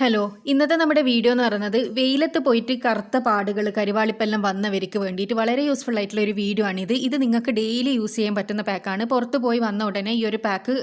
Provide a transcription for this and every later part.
Hello, ഇന്നത്തെ നമ്മുടെ video എന്ന് പറയുന്നത് വെയിലത്ത് പോയിട്ട് കറുത്ത പാടുകൾ കരിവാളിപ്പെല്ലാം വന്നവർക്ക് വേണ്ടിയിട്ട് വളരെ യൂസ്ഫുൾ ആയിട്ടുള്ള ഒരു വീഡിയോ ആണിത്. ഇത് നിങ്ങൾക്ക് ഡെയിലി യൂസ് ചെയ്യാൻ പറ്റുന്ന പാക്കാണ്. പുറത്ത് പോയി വന്ന ഉടനെ ഈ ഒരു പാക്ക്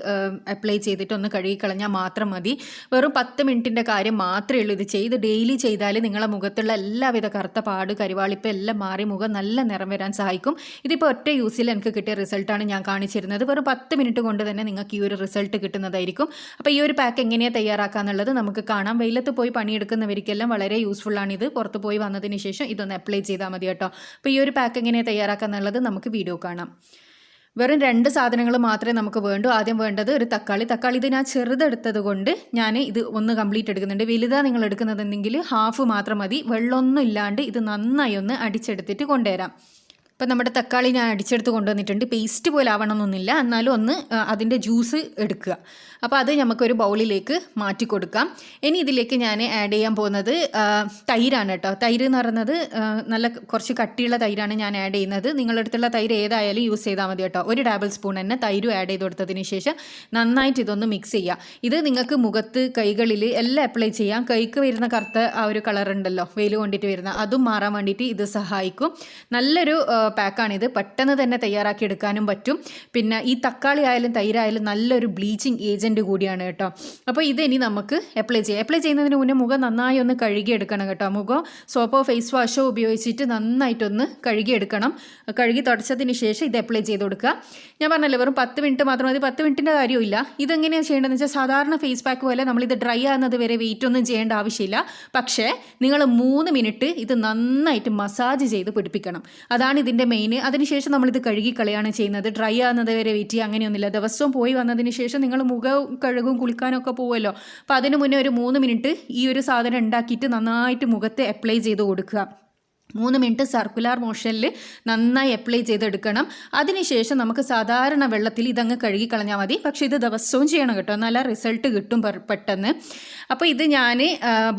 അപ്ലൈ ചെയ്തിട്ട് ഒന്ന് കഴുകിക്കളഞ്ഞാൽ മാത്രം മതി. വെറും 10 മിനിറ്റിൻ്റെ കാര്യം മാത്രമേ ഉള്ളൂ. ഇത് ചെയ്ത് ഡെയിലി ചെയ്താൽ നിങ്ങളുടെ മുഖത്തുള്ള എല്ലാവിധ കറുത്ത പാട് കരിവാളിപ്പ് എല്ലാം മാറി മുഖം നല്ല നിറം വരാൻ സഹായിക്കും. ഇതിപ്പോൾ ഒറ്റ യൂസിൽ എനിക്ക് കിട്ടിയ റിസൾട്ടാണ് ഞാൻ കാണിച്ചിരുന്നത്. വെറും 10 മിനിറ്റ് കൊണ്ട് തന്നെ നിങ്ങൾക്ക് ഈ ഒരു റിസൾട്ട് കിട്ടുന്നതായിരിക്കും. അപ്പോൾ ഈ ഒരു പാക്ക് എങ്ങനെയാണ് തയ്യാറാക്കാന്നുള്ളത് നമുക്ക് കാണാം. വെയിലത്ത് പോയി പണിയെടുക്കുന്നവർക്കെല്ലാം വളരെ യൂസ്ഫുൾ ആണിത്. പുറത്ത് പോയി വന്നതിന് ശേഷം ഇതൊന്ന് അപ്ലൈ ചെയ്താൽ മതി കേട്ടോ. അപ്പോൾ ഈ ഒരു പാക്ക് എങ്ങനെ തയ്യാറാക്കുക എന്നുള്ളത് നമുക്ക് വീഡിയോ കാണാം. വെറും 2 സാധനങ്ങൾ മാത്രമേ നമുക്ക് വേണ്ടൂ. ആദ്യം വേണ്ടത് ഒരു തക്കാളി. ഇത് ഞാൻ ചെറുതെടുത്തത് കൊണ്ട് ഞാൻ ഇത് ഒന്ന് കംപ്ലീറ്റ് എടുക്കുന്നുണ്ട്. വലുതാണ് നിങ്ങൾ എടുക്കുന്നതെങ്കിൽ ഹാഫ് മാത്രം മതി. വെള്ളമൊന്നും ഇല്ലാണ്ട് ഇത് നന്നായി ഒന്ന് അടിച്ചെടുത്തിട്ട് കൊണ്ടുവരാം. ഇപ്പം നമ്മുടെ തക്കാളി ഞാൻ അടിച്ചെടുത്ത് കൊണ്ടുവന്നിട്ടുണ്ട്. പേസ്റ്റ് പോലെ ആവണമെന്നൊന്നുമില്ല, എന്നാലും ഒന്ന് അതിൻ്റെ ജ്യൂസ് എടുക്കുക. അപ്പോൾ അത് നമുക്കൊരു ബൗളിലേക്ക് മാറ്റി കൊടുക്കാം. ഇനി ഇതിലേക്ക് ഞാൻ ആഡ് ചെയ്യാൻ പോകുന്നത് തൈരാണ് കേട്ടോ. തൈര് എന്ന് പറയുന്നത് നല്ല കുറച്ച് കട്ടിയുള്ള തൈരാണ് ഞാൻ ആഡ് ചെയ്യുന്നത്. നിങ്ങളുടെ അടുത്തുള്ള തൈര് ഏതായാലും യൂസ് ചെയ്താൽ മതി കേട്ടോ. 1 ടേബിൾ സ്പൂൺ തന്നെ തൈരും ആഡ് ചെയ്ത് കൊടുത്തതിന് ശേഷം നന്നായിട്ട് ഇതൊന്ന് മിക്സ് ചെയ്യുക. ഇത് നിങ്ങൾക്ക് മുഖത്ത് കൈകളിൽ എല്ലാം അപ്ലൈ ചെയ്യാം. കൈക്ക് വരുന്ന കറുത്ത ആ ഒരു കളർ ഉണ്ടല്ലോ വെയിൽ കൊണ്ടിട്ട് വരുന്ന, അതും മാറാൻ വേണ്ടിയിട്ട് ഇത് സഹായിക്കും. നല്ലൊരു പാക്കാണിത്. പെട്ടെന്ന് തന്നെ തയ്യാറാക്കി എടുക്കാനും പറ്റും. പിന്നെ ഈ തക്കാളി ആയാലും തൈരായാലും നല്ലൊരു ബ്ലീച്ചിങ് ഏജൻറ്റ് കൂടിയാണ് കേട്ടോ. അപ്പോൾ ഇത് ഇനി നമുക്ക് അപ്ലൈ ചെയ്യാം. അപ്ലൈ ചെയ്യുന്നതിന് മുന്നേ മുഖം നന്നായി ഒന്ന് കഴുകിയെടുക്കണം കേട്ടോ. മുഖം സോപ്പോ ഫേസ് വാഷോ ഉപയോഗിച്ചിട്ട് നന്നായിട്ടൊന്ന് കഴുകിയെടുക്കണം. കഴുകി തുടച്ചതിന് ശേഷം ഇത് അപ്ലൈ ചെയ്ത് കൊടുക്കുക. ഞാൻ പറഞ്ഞല്ലോ വെറും 10 മിനിറ്റ് മാത്രം മതി. 10 മിനിറ്റിൻ്റെ കാര്യമില്ല. ഇതെങ്ങനെയാണ് ചെയ്യേണ്ടതെന്ന് വെച്ചാൽ സാധാരണ ഫേസ് പാക്ക് പോലെ നമ്മളിത് ഡ്രൈ ആകുന്നത് വരെ വെയിറ്റ് ഒന്നും ചെയ്യേണ്ട ആവശ്യമില്ല. പക്ഷേ നിങ്ങൾ 3 മിനിറ്റ് ഇത് നന്നായിട്ട് മസാജ് ചെയ്ത് പിടിപ്പിക്കണം. അതാണ് ഇതിൻ്റെ മെയിൻ. അതിനുശേഷം നമ്മളിത് കഴുകി കളയാണ് ചെയ്യുന്നത്. ഡ്രൈ ആകുന്നത് വരെ വെയിറ്റ് ചെയ്യുക അങ്ങനെയൊന്നുമില്ല. ദിവസവും പോയി വന്നതിന് ശേഷം നിങ്ങൾ മുഖം കഴുകും കുളിക്കാനൊക്കെ പോകുമല്ലോ. അപ്പോൾ അതിന് മുന്നേ ഒരു 3 മിനിറ്റ് ഈ ഒരു സാധനം ഉണ്ടാക്കിയിട്ട് നന്നായിട്ട് മുഖത്ത് അപ്ലൈ ചെയ്ത് കൊടുക്കുക. 3 മിനിറ്റ് സർക്കുലർ മോഷനിൽ നന്നായി അപ്ലൈ ചെയ്തെടുക്കണം. അതിനുശേഷം നമുക്ക് സാധാരണ വെള്ളത്തിൽ ഇതങ്ങ് കഴുകിക്കളഞ്ഞാൽ മതി. പക്ഷേ ഇത് ദിവസവും ചെയ്യണം കേട്ടോ, നല്ല റിസൾട്ട് കിട്ടും പെട്ടെന്ന്. അപ്പോൾ ഇത് ഞാൻ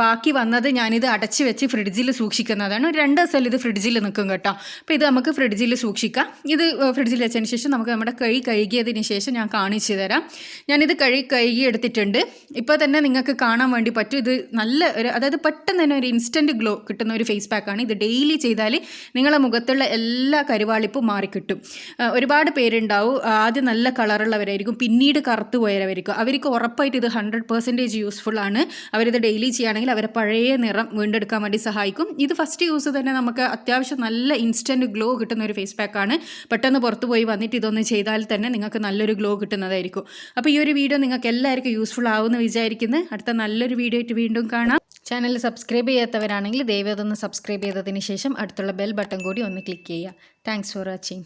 ബാക്കി വന്നത് ഞാനിത് അടച്ച് വെച്ച് ഫ്രിഡ്ജിൽ സൂക്ഷിക്കുന്നതാണ്. ഒരു 2 ദിവസം ഇത് ഫ്രിഡ്ജിൽ നിൽക്കും കേട്ടോ. അപ്പോൾ ഇത് നമുക്ക് ഫ്രിഡ്ജിൽ സൂക്ഷിക്കാം. ഇത് ഫ്രിഡ്ജിൽ വെച്ചതിന് ശേഷം നമുക്ക് നമ്മുടെ കഴുകിയതിന് ശേഷം ഞാൻ കാണിച്ചു തരാം. ഞാനിത് കഴുകി എടുത്തിട്ടുണ്ട്. ഇപ്പോൾ തന്നെ നിങ്ങൾക്ക് കാണാൻ വേണ്ടി പറ്റും. ഇത് നല്ല ഒരു, അതായത് പെട്ടെന്ന് തന്നെ ഒരു ഇൻസ്റ്റൻറ്റ് ഗ്ലോ കിട്ടുന്ന ഒരു ഫേസ് പാക്കാണ്. ഇത് ഡെയിലി ചെയ്താൽ നിങ്ങളുടെ മുഖത്തുള്ള എല്ലാ കരിവാളിപ്പും മാറിക്കിട്ടും. ഒരുപാട് പേരുണ്ടാവും ആദ്യം നല്ല കളറുള്ളവരായിരിക്കും, പിന്നീട് കറുത്ത് പോയവരായിരിക്കും. അവർക്ക് ഉറപ്പായിട്ട് ഇത് 100% യൂസ്ഫുൾ ആണ്. അവരിത് ഡെയിലി ചെയ്യുകയാണെങ്കിൽ അവരെ പഴയ നിറം വീണ്ടെടുക്കാൻ വേണ്ടി സഹായിക്കും. ഇത് ഫസ്റ്റ് യൂസ് തന്നെ നമുക്ക് അത്യാവശ്യം നല്ല ഇൻസ്റ്റൻറ്റ് ഗ്ലോ കിട്ടുന്ന ഒരു ഫേസ് പാക്കാണ്. പെട്ടെന്ന് പുറത്ത് പോയി വന്നിട്ട് ഇതൊന്ന് ചെയ്താൽ തന്നെ നിങ്ങൾക്ക് നല്ലൊരു ഗ്ലോ കിട്ടുന്നതായിരിക്കും. അപ്പോൾ ഈ ഒരു വീഡിയോ നിങ്ങൾക്ക് എല്ലാവർക്കും യൂസ്ഫുൾ ആവുമെന്ന് വിചാരിക്കുന്നു. അടുത്ത നല്ലൊരു വീഡിയോ ആയിട്ട് വീണ്ടും കാണാം. ചാനൽ സബ്സ്ക്രൈബ് ചെയ്യാത്തവരാണെങ്കിൽ ദയവായി അതൊന്ന് സബ്സ്ക്രൈബ് ചെയ്തതിന് ശേഷം അടുത്തുള്ള ബെൽ ബട്ടൺ കൂടി ഒന്ന് ക്ലിക്ക് ചെയ്യുക. Thanks for watching.